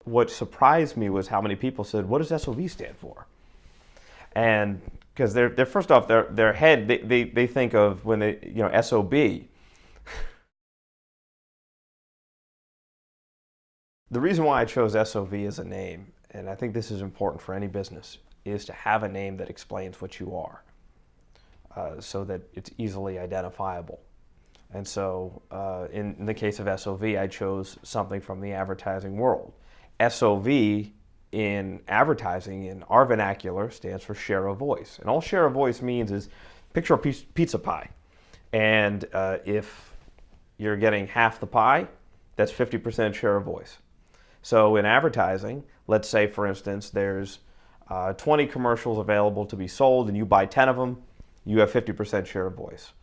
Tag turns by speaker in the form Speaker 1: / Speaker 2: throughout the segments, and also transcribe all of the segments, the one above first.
Speaker 1: What surprised me was how many people said, "What does SOV stand for?" And because they're first off, their head, they think of when they, SOB. The reason why I chose SOV as a name, and I think this is important for any business, is to have a name that explains what you are, so that it's easily identifiable. And so in the case of SOV, I chose something from the advertising world. SOV in advertising, in our vernacular, stands for share of voice. And all share of voice means is picture a pizza pie. And if you're getting half the pie, that's 50% share of voice. So in advertising, let's say, for instance, there's 20 commercials available to be sold and you buy 10 of them, you have 50% share of voice.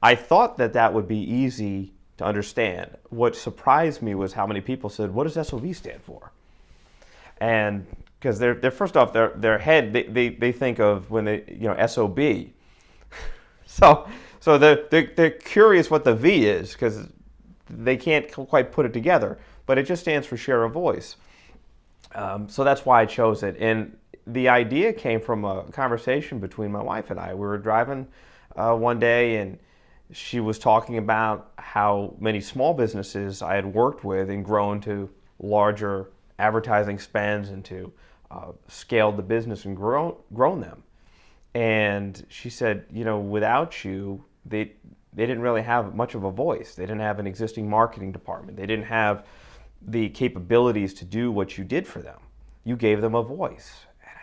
Speaker 1: I thought that that would be easy to understand. What surprised me was how many people said, "What does SOV stand for?" And because they're first off, their head, they think of when they, SOB. So they're curious what the V is because they can't quite put it together, but it just stands for share of voice. So that's why I chose it. And the idea came from a conversation between my wife and I. We were driving one day, and she was talking about how many small businesses I had worked with and grown to larger advertising spends and to scaled the business and grown them. And she said, without you, they didn't really have much of a voice. They didn't have an existing marketing department. They didn't have the capabilities to do what you did for them. You gave them a voice. And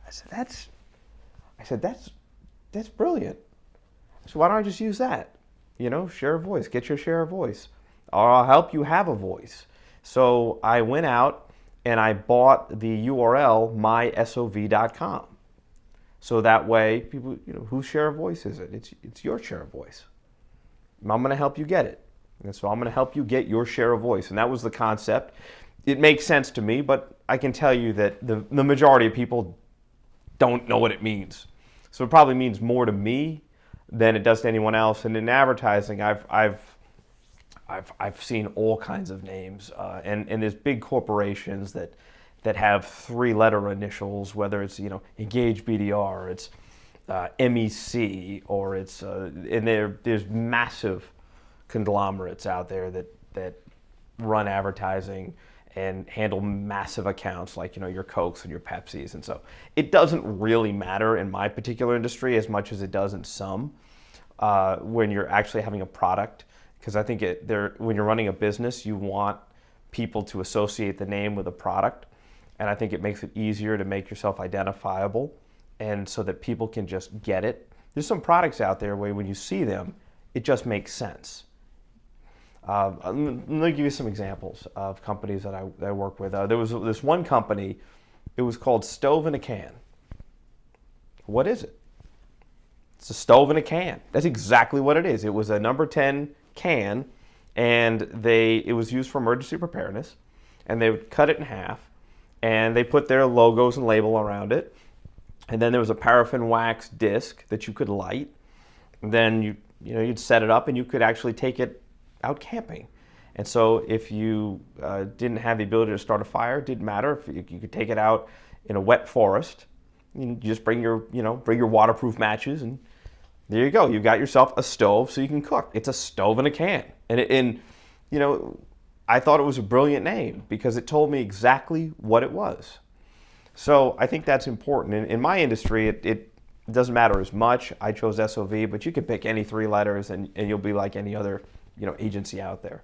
Speaker 1: I said, that's brilliant. So why don't I just use that? Share a voice, get your share of voice. Or I'll help you have a voice. So I went out and I bought the URL mysov.com. So that way people, whose share of voice is it? It's your share of voice. I'm going to help you get it. And so I'm going to help you get your share of voice. And that was the concept. It makes sense to me, but I can tell you that the majority of people don't know what it means. So it probably means more to me than it does to anyone else. And in advertising, I've seen all kinds of names, and there's big corporations that have three-letter initials, whether it's Engage BDR, or it's MEC, or it's and there's massive conglomerates out there that run advertising and handle massive accounts like your Cokes and your Pepsis. And so it doesn't really matter in my particular industry as much as it does in some when you're actually having a product, because I think when you're running a business, you want people to associate the name with a product, and I think it makes it easier to make yourself identifiable and so that people can just get it. There's some products out there where when you see them, it just makes sense. Let me give you some examples of companies that I work with. There was this one company, it was called Stove in a Can. What is it? It's a stove in a can. That's exactly what it is. It was a number 10 can, and it was used for emergency preparedness, and they would cut it in half, and they put their logos and label around it, and then there was a paraffin wax disc that you could light, and then you'd set it up, and you could actually take it out camping. And so if you didn't have the ability to start a fire, it didn't matter. If you could take it out in a wet forest, you just bring your waterproof matches, and there you go. You got yourself a stove so you can cook. It's a stove in a can. And I thought it was a brilliant name because it told me exactly what it was. So I think that's important. In my industry, it doesn't matter as much. I chose SOV, but you can pick any three letters and you'll be like any other agency out there.